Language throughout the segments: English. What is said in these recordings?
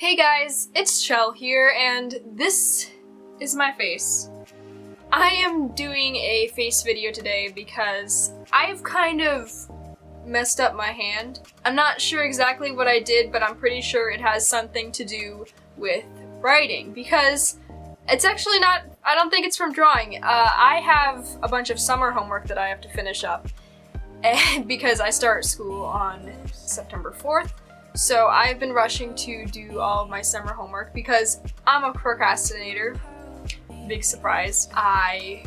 Hey guys, it's Shell here, and this is my face. I am doing a face video today because I've kind of messed up my hand. I'm not sure exactly what I did, but I'm pretty sure it has something to do with writing, because it's actually not, I don't think it's from drawing. I have a bunch of summer homework that I have to finish up, because I start school on September 4th. So I've been rushing to do all of my summer homework because I'm a procrastinator. Big surprise. I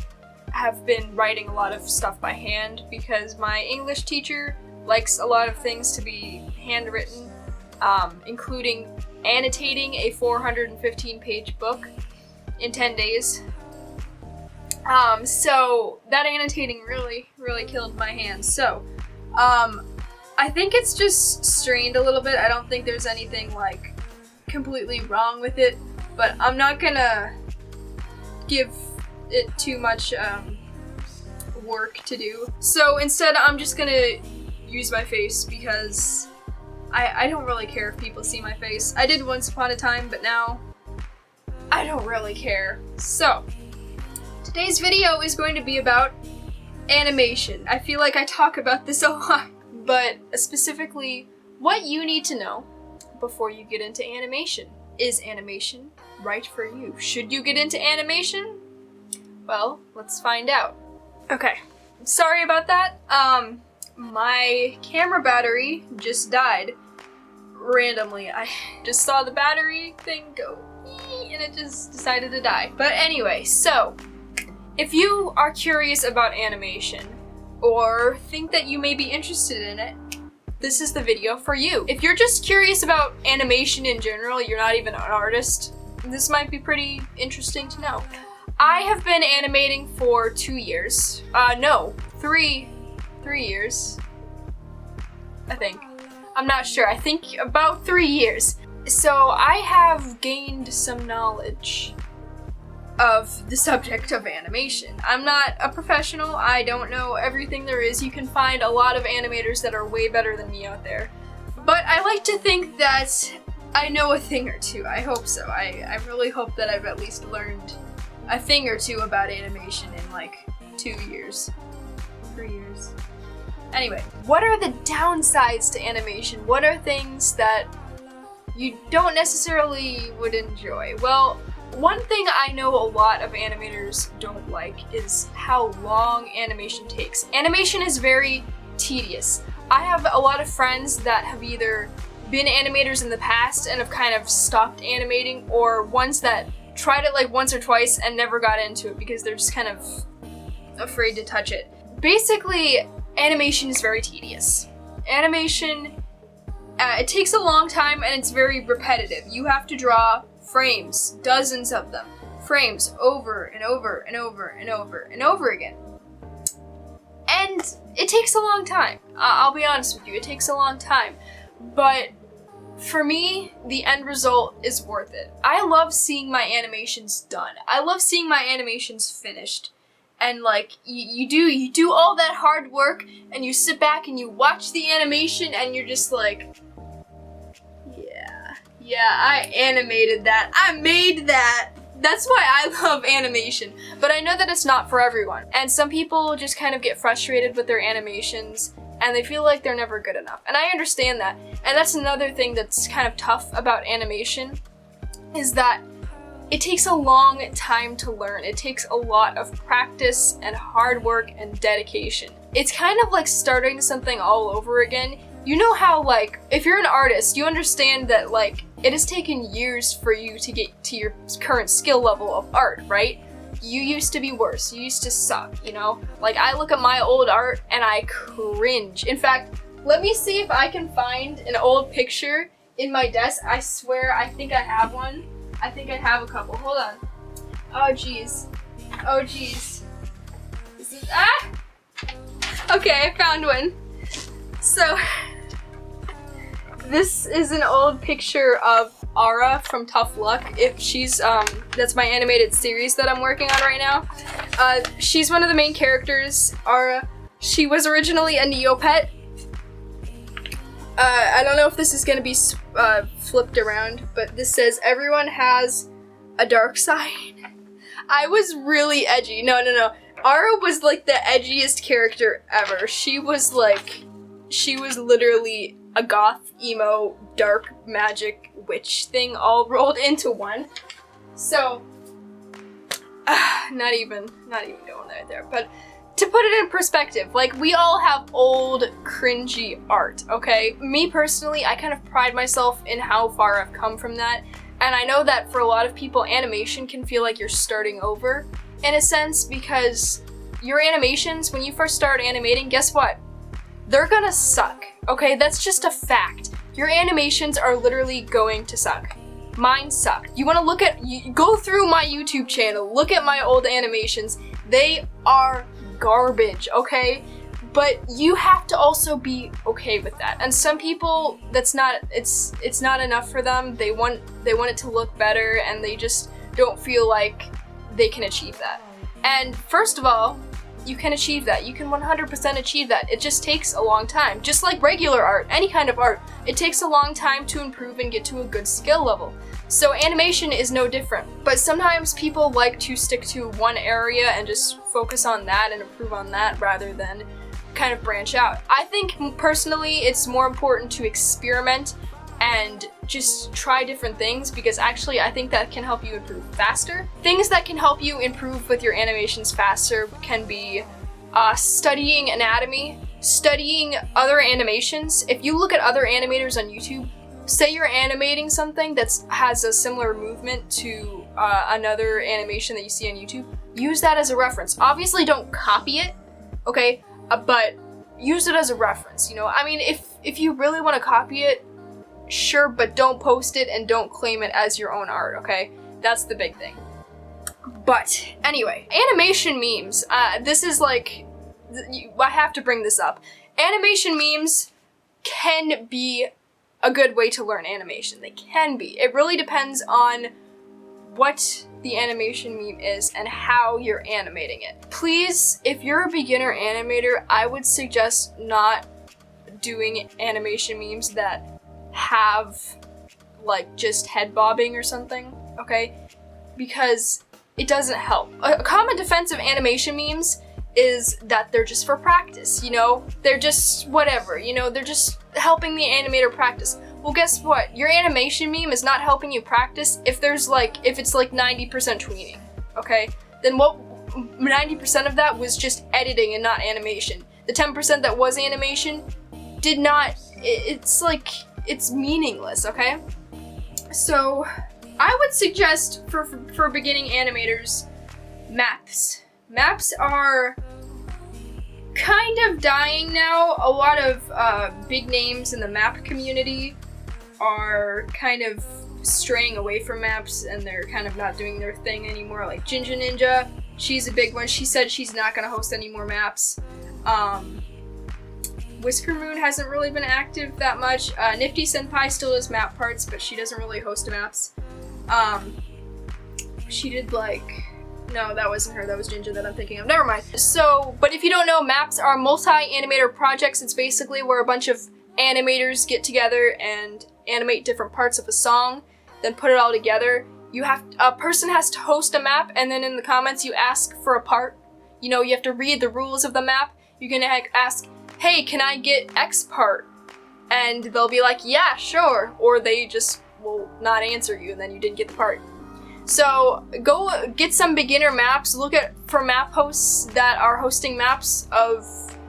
have been writing a lot of stuff by hand because my English teacher likes a lot of things to be handwritten, including annotating a 415-page book in 10 days. So that annotating really killed my hands. So, I think it's just strained a little bit. I don't think there's anything like completely wrong with it, but I'm not gonna give it too much work to do. So instead I'm just gonna use my face because I don't really care if people see my face. I did once upon a time, but now I don't really care. So today's video is going to be about animation. I feel like I talk about this a lot. But specifically, what you need to know before you get into animation. Is animation right for you? Should you get into animation? Well, let's find out. Okay, sorry about that. My camera battery just died randomly. I just saw the battery thing go and it just decided to die. But anyway, so if you are curious about animation, or think that you may be interested in it, this is the video for you. If you're just curious about animation in general, you're not even an artist, this might be pretty interesting to know. I have been animating for 2 years. No, three years, I think. I'm not sure, I think about 3 years. So I have gained some knowledge of the subject of animation. I'm not a professional, I don't know everything there is. You can find a lot of animators that are way better than me out there. But I like to think that I know a thing or two. I hope so. I really hope that I've at least learned a thing or two about animation in like 2 years, 3 years. Anyway, what are the downsides to animation? What are things that you don't necessarily would enjoy? Well, one thing I know a lot of animators don't like is how long animation takes. Animation is very tedious. I have a lot of friends that have either been animators in the past and have kind of stopped animating, or ones that tried it like once or twice and never got into it because they're just kind of afraid to touch it. Basically, animation is very tedious. Animation, it takes a long time and it's very repetitive. You have to draw frames, dozens of them, frames over and over and over and over and over again. And it takes a long time. I'll be honest with you, it takes a long time. But for me, the end result is worth it. I love seeing my animations done. I love seeing my animations finished. And like, you do all that hard work and you sit back and you watch the animation and you're just like, yeah, I animated that. I made that. That's why I love animation. But I know that it's not for everyone. And some people just kind of get frustrated with their animations and they feel like they're never good enough. And I understand that. And that's another thing that's kind of tough about animation, is that it takes a long time to learn. It takes a lot of practice and hard work and dedication. It's kind of like starting something all over again. You know how, like, if you're an artist, you understand that, like, it has taken years for you to get to your current skill level of art, right? You used to be worse. You used to suck, you know? Like, I look at my old art and I cringe. In fact, let me see if I can find an old picture in my desk. I swear, I think I have one. I think I have a couple. Hold on. Oh, jeez. Oh, jeez. This is, okay, I found one. So, this is an old picture of Ara from Tough Luck. If she's, that's my animated series that I'm working on right now. She's one of the main characters, Ara. She was originally a Neopet. I don't know if this is gonna be flipped around, but this says everyone has a dark side. I was really edgy. No. Ara was like the edgiest character ever. She was literally a goth, emo, dark magic witch thing all rolled into one. So, not even going there. But to put it in perspective, like, we all have old, cringy art, okay? Me personally, I kind of pride myself in how far I've come from that. And I know that for a lot of people, animation can feel like you're starting over, in a sense, because your animations, when you first start animating, guess what? They're gonna suck, okay? That's just a fact. Your animations are literally going to suck. Mine suck. You wanna go through my YouTube channel, look at my old animations. They are garbage, okay? But you have to also be okay with that. And some people, it's not enough for them. They want it to look better, and they just don't feel like they can achieve that. And first of all, you can achieve that. You can 100% achieve that. It just takes a long time. Just like regular art, any kind of art, it takes a long time to improve and get to a good skill level. So animation is no different. But sometimes people like to stick to one area and just focus on that and improve on that rather than kind of branch out. I think personally it's more important to experiment and just try different things, because actually I think that can help you improve faster. Things that can help you improve with your animations faster can be studying anatomy, studying other animations. If you look at other animators on YouTube, say you're animating something that has a similar movement to another animation that you see on YouTube, use that as a reference. Obviously don't copy it, okay? But use it as a reference, you know? I mean, if you really want to copy it, sure, but don't post it and don't claim it as your own art, okay? That's the big thing. But anyway, animation memes. This is like, I have to bring this up. Animation memes can be a good way to learn animation. They can be. It really depends on what the animation meme is and how you're animating it. Please, if you're a beginner animator, I would suggest not doing animation memes that have like just head bobbing or something, okay? Because it doesn't help. A common defense of animation memes is that they're just for practice, you know? They're just whatever, you know? They're just helping the animator practice. Well, guess what? Your animation meme is not helping you practice if it's like 90% tweening, okay? Then what 90% of that was just editing and not animation. The 10% that was animation did not, it's meaningless, okay? So I would suggest for beginning animators, maps. Maps are kind of dying now. A lot of big names in the map community are kind of straying away from maps, and they're kind of not doing their thing anymore. Like Ginger Ninja, she's a big one. She said she's not gonna host any more maps. Whisker Moon hasn't really been active that much. Nifty Senpai still does map parts, but she doesn't really host maps. She did no, that wasn't her, that was Ginger that I'm thinking of. Never mind. So, but if you don't know, maps are multi-animator projects. It's basically where a bunch of animators get together and animate different parts of a song, then put it all together. A person has to host a map, and then in the comments you ask for a part. You know, you have to read the rules of the map. You're gonna ask, hey, can I get X part? And they'll be like, yeah, sure. Or they just will not answer you, and then you didn't get the part. So go get some beginner maps. Look for map hosts that are hosting maps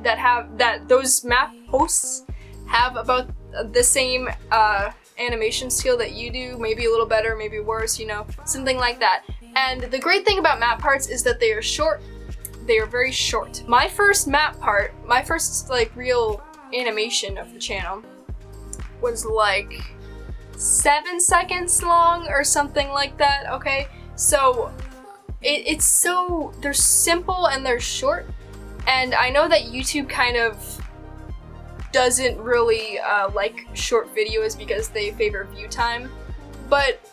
those map hosts have about the same animation skill that you do, maybe a little better, maybe worse, you know, something like that. And the great thing about map parts is that they are short. They are very short. My first map part, my first real animation of the channel was 7 seconds long or something like that, okay? So they're simple and they're short, and I know that YouTube kind of doesn't really like short videos because they favor view time, but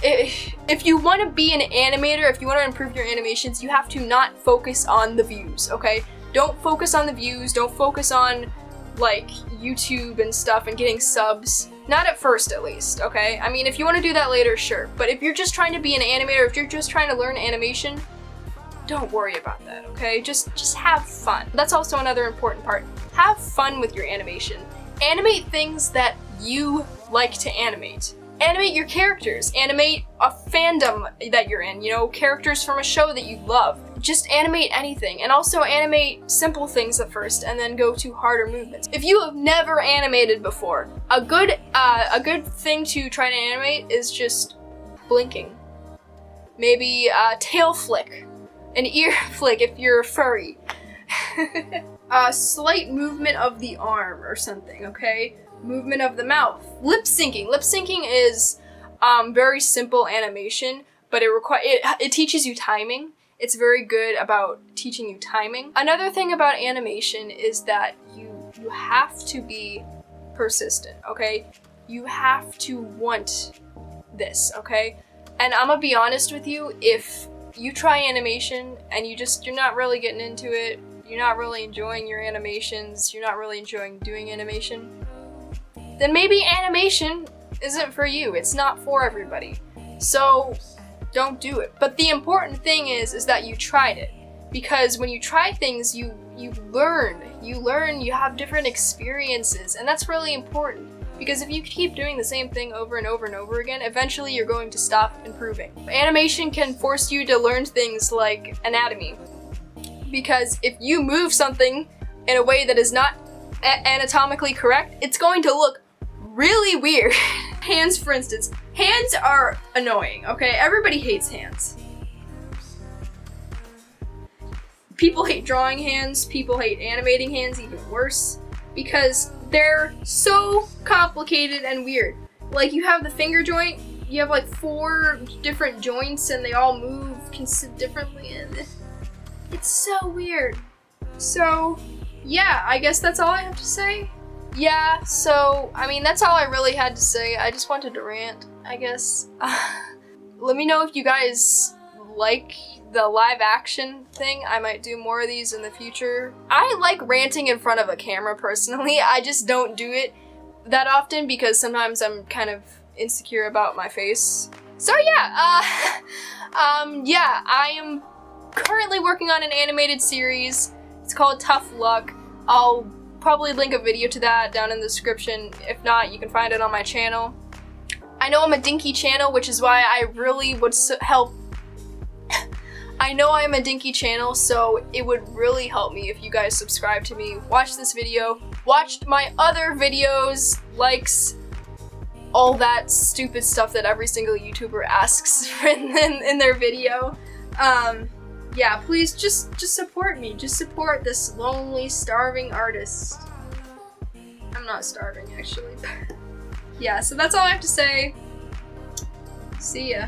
if you want to be an animator, if you want to improve your animations, you have to not focus on the views, okay? Don't focus on the views, don't focus on like YouTube and stuff and getting subs. Not at first, at least, okay? I mean, if you want to do that later, sure. But if you're just trying to be an animator, if you're just trying to learn animation, don't worry about that, okay? Just have fun. That's also another important part. Have fun with your animation. Animate things that you like to animate. Animate your characters. Animate a fandom that you're in, you know, characters from a show that you love. Just animate anything, and also animate simple things at first and then go to harder movements. If you have never animated before, a good thing to try to animate is just blinking. Maybe a tail flick, an ear flick if you're furry. A slight movement of the arm or something, okay? Movement of the mouth. Lip syncing. Lip syncing is very simple animation, but it teaches you timing. It's very good about teaching you timing. Another thing about animation is that you have to be persistent, okay? You have to want this, okay? And I'm gonna be honest with you, if you try animation and you're not really getting into it, you're not really enjoying your animations, you're not really enjoying doing animation, then maybe animation isn't for you. It's not for everybody. So don't do it. But the important thing is that you tried it. Because when you try things, you learn. You have different experiences, and that's really important. Because if you keep doing the same thing over and over and over again, eventually you're going to stop improving. Animation can force you to learn things like anatomy. Because if you move something in a way that is not anatomically correct, it's going to look really weird. Hands, for instance. Hands are annoying, okay? Everybody hates hands. People hate drawing hands, people hate animating hands even worse, because they're so complicated and weird. Like, you have the finger joint, you have like 4 different joints and they all move differently, and it's so weird. So, yeah, I guess that's all I have to say. Yeah, so, I mean, that's all I really had to say. I just wanted to rant, I guess. Let me know if you guys like the live action thing. I might do more of these in the future. I like ranting in front of a camera personally. I just don't do it that often because sometimes I'm kind of insecure about my face. So yeah, yeah, I am currently working on an animated series. It's called Tough Luck. I'll probably link a video to that down in the description. If not, you can find it on my channel. I know I'm a dinky channel, which is why I really would help. I know I'm a dinky channel, so it would really help me if you guys subscribe to me, watch this video, watched my other videos, likes, all that stupid stuff that every single YouTuber asks in their video. Yeah, please just support me. Just support this lonely, starving artist. I'm not starving, actually. Yeah, so that's all I have to say. See ya.